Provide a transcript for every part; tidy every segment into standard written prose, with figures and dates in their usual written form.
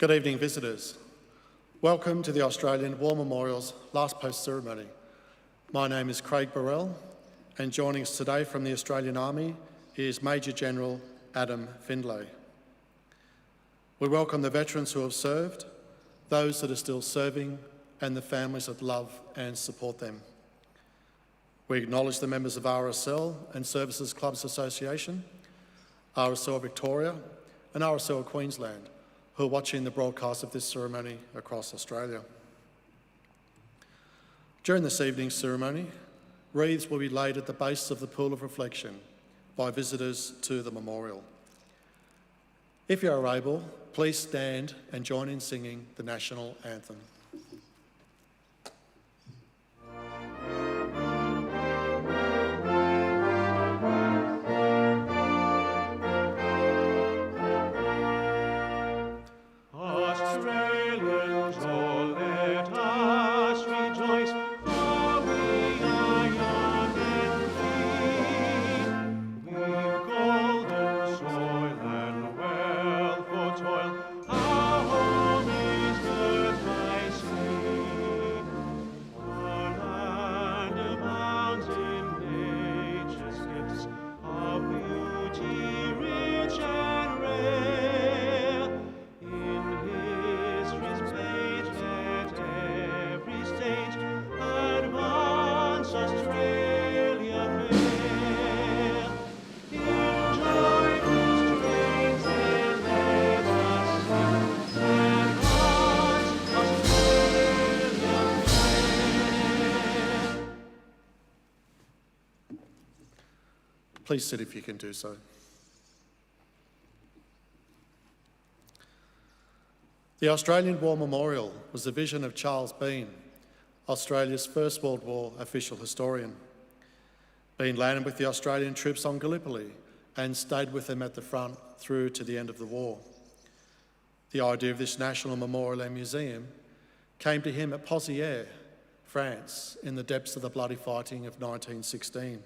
Good evening, visitors. Welcome to the Australian War Memorial's last post ceremony. My name is Craig Burrell, and joining us today from the Australian Army is Major General Adam Findlay. We welcome the veterans who have served, those that are still serving, and the families that love and support them. We acknowledge the members of RSL and Services Clubs Association, RSL Victoria and RSL Queensland, who are watching the broadcast of this ceremony across Australia. During this evening's ceremony, wreaths will be laid at the base of the Pool of Reflection by visitors to the memorial. If you are able, please stand and join in singing the National Anthem. Please sit if you can do so. The Australian War Memorial was the vision of Charles Bean, Australia's First World War official historian. Bean landed with the Australian troops on Gallipoli and stayed with them at the front through to the end of the war. The idea of this national memorial and museum came to him at Pozières, France, in the depths of the bloody fighting of 1916.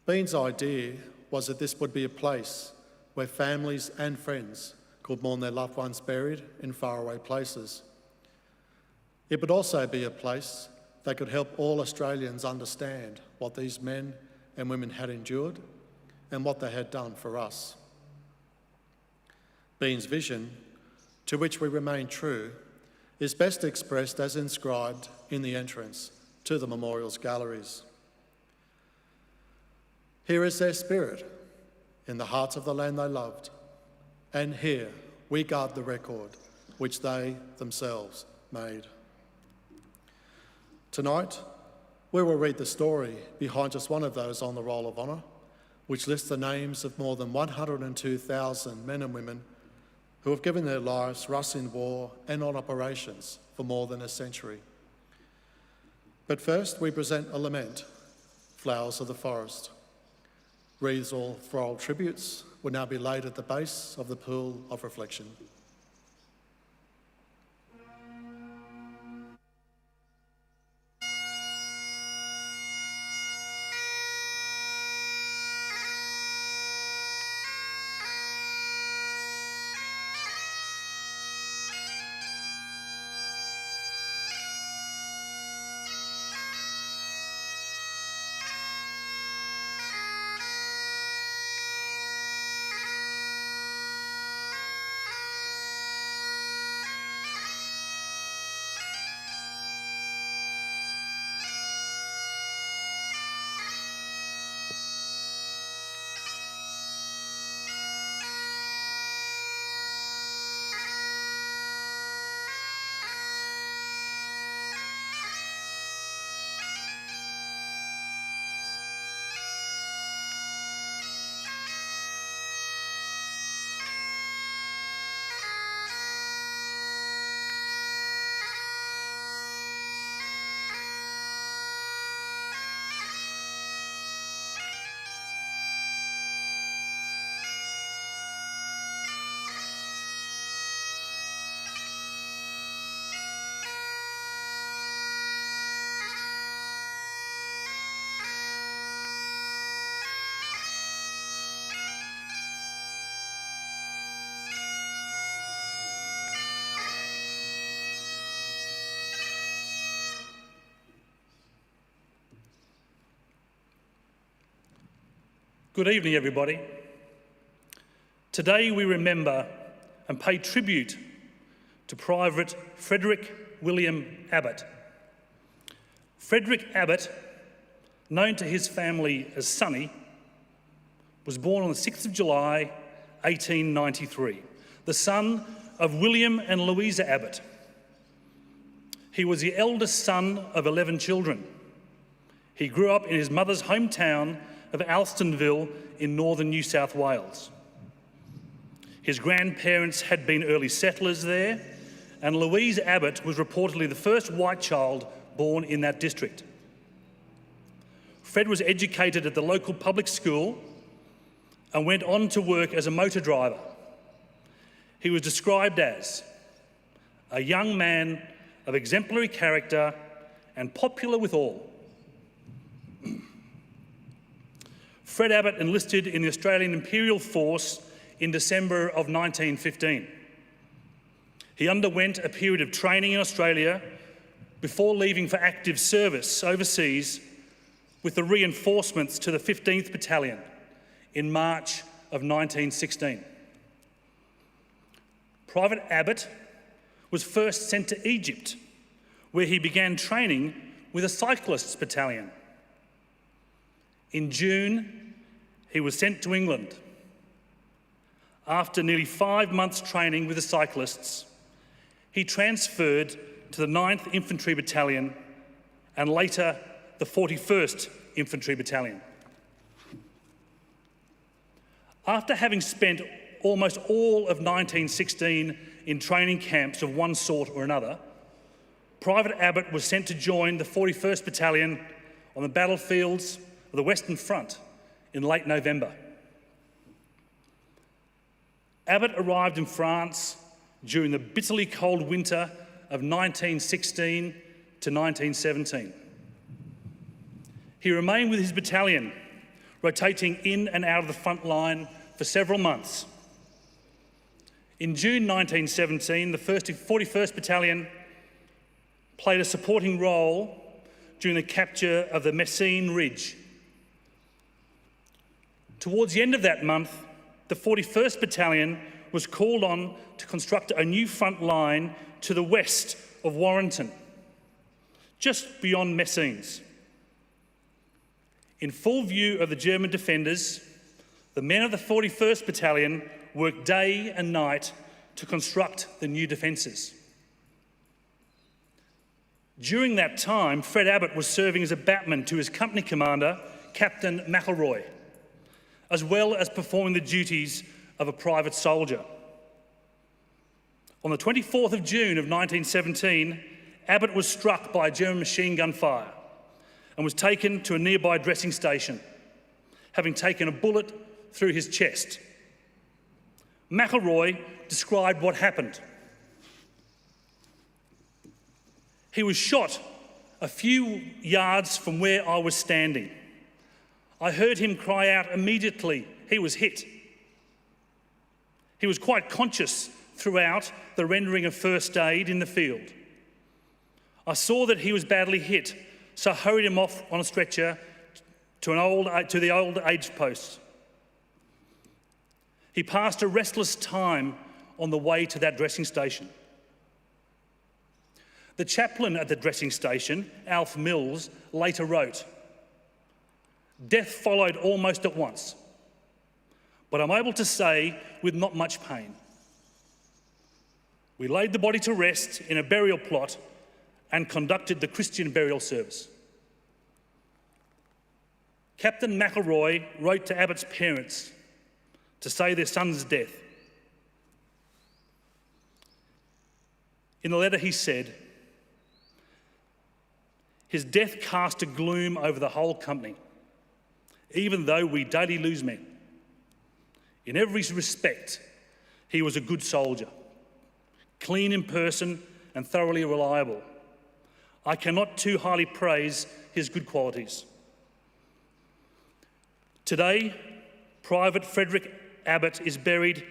Bean's idea was that this would be a place where families and friends could mourn their loved ones buried in faraway places. It would also be a place that could help all Australians understand what these men and women had endured and what they had done for us. Bean's vision, to which we remain true, is best expressed as inscribed in the entrance to the memorial's galleries. Here is their spirit, in the hearts of the land they loved, and here we guard the record which they themselves made. Tonight, we will read the story behind just one of those on the Roll of Honour, which lists the names of more than 102,000 men and women who have given their lives for us in war and on operations for more than a century. But first, we present a lament, Flowers of the Forest. Wreaths or floral tributes will now be laid at the base of the Pool of Reflection. Good evening, everybody. Today we remember and pay tribute to Private Frederick William Abbott. Frederick Abbott, known to his family as Sonny, was born on the 6th of July, 1893, the son of William and Louisa Abbott. He was the eldest son of 11 children. He grew up in his mother's hometown of Alstonville in northern New South Wales. His grandparents had been early settlers there, and Louise Abbott was reportedly the first white child born in that district. Fred was educated at the local public school and went on to work as a motor driver. He was described as a young man of exemplary character and popular with all. Fred Abbott enlisted in the Australian Imperial Force in December of 1915. He underwent a period of training in Australia before leaving for active service overseas with the reinforcements to the 15th Battalion in March of 1916. Private Abbott was first sent to Egypt, where he began training with a cyclists battalion. In June, he was sent to England. After nearly 5 months training with the cyclists, he transferred to the 9th Infantry Battalion and later the 41st Infantry Battalion. After having spent almost all of 1916 in training camps of one sort or another, Private Abbott was sent to join the 41st Battalion on the battlefields of the Western Front in late November. Abbott arrived in France during the bitterly cold winter of 1916 to 1917. He remained with his battalion, rotating in and out of the front line for several months. In June 1917, the 41st Battalion played a supporting role during the capture of the Messines Ridge. Towards the end of that month, the 41st Battalion was called on to construct a new front line to the west of Warrenton, just beyond Messines. In full view of the German defenders, the men of the 41st Battalion worked day and night to construct the new defences. During that time, Fred Abbott was serving as a batman to his company commander, Captain McElroy, as well as performing the duties of a private soldier. On the 24th of June of 1917, Abbott was struck by a German machine gun fire and was taken to a nearby dressing station, having taken a bullet through his chest. McElroy described what happened. He was shot a few yards from where I was standing. I heard him cry out immediately. He was hit. He was quite conscious throughout the rendering of first aid in the field. I saw that he was badly hit, so I hurried him off on a stretcher to the old age post. He passed a restless time on the way to that dressing station. The chaplain at the dressing station, Alf Mills, later wrote, "Death followed almost at once, but I'm able to say with not much pain. We laid the body to rest in a burial plot and conducted the Christian burial service." Captain McElroy wrote to Abbott's parents to say their son's death. In the letter he said, "His death cast a gloom over the whole company, even though we daily lose men. In every respect, he was a good soldier, clean in person and thoroughly reliable. I cannot too highly praise his good qualities." Today, Private Frederick Abbott is buried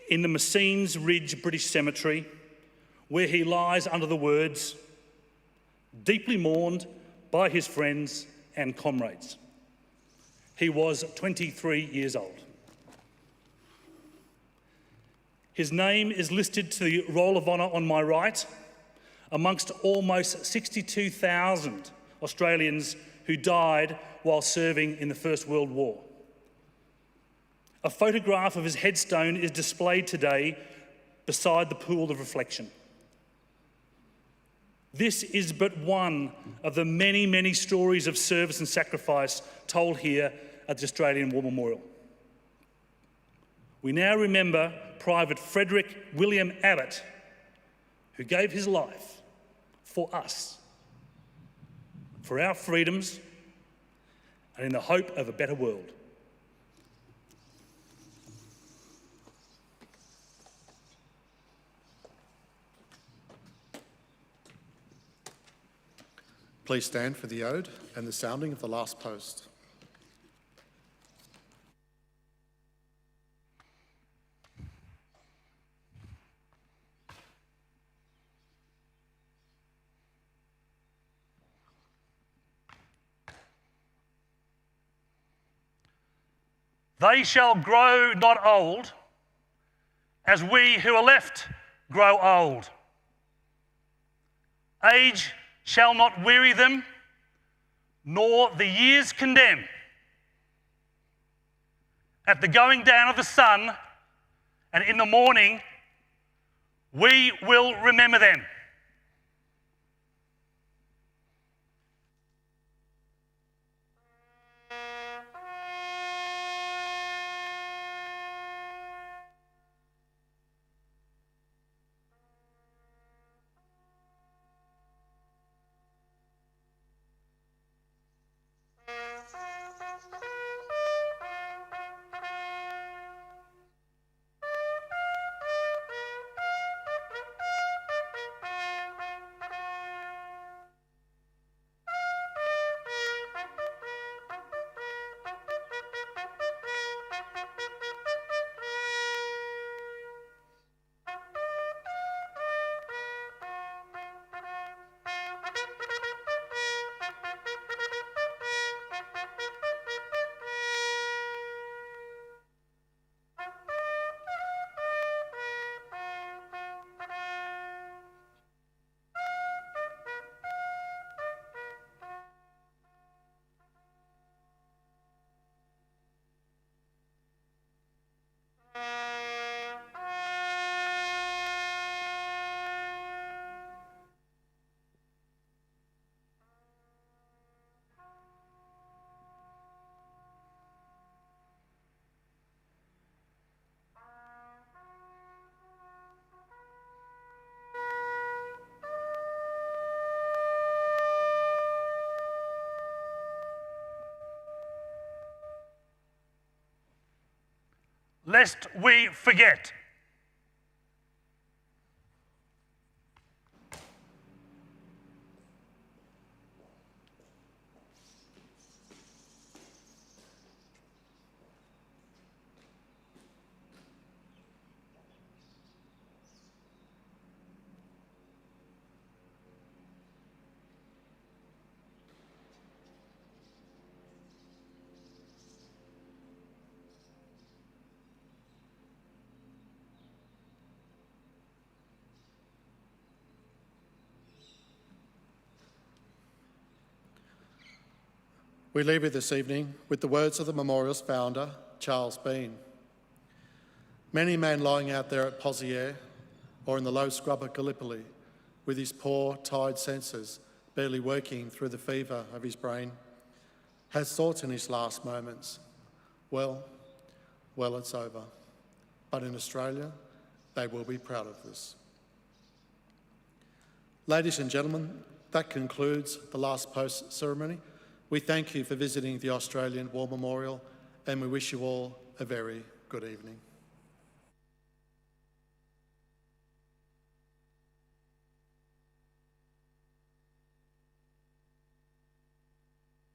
in the Messines Ridge British Cemetery, where he lies under the words, "Deeply mourned by his friends and comrades." He was 23 years old. His name is listed to the Roll of Honour on my right, amongst almost 62,000 Australians who died while serving in the First World War. A photograph of his headstone is displayed today beside the pool of reflection. This is but one of the many, many stories of service and sacrifice told here at the Australian War Memorial. We now remember Private Frederick William Abbott, who gave his life for us, for our freedoms, and in the hope of a better world. Please stand for the ode and the sounding of the last post. They shall grow not old, as we who are left grow old. Age shall not weary them, nor the years condemn. At the going down of the sun and in the morning, we will remember them. Lest we forget. We leave you this evening with the words of the memorial's founder, Charles Bean. Many a man lying out there at Pozières or in the low scrub at Gallipoli, with his poor, tired senses barely working through the fever of his brain, has thought in his last moments, well, it's over. But in Australia, they will be proud of this. Ladies and gentlemen, that concludes the last post ceremony. We thank you for visiting the Australian War Memorial, and we wish you all a very good evening.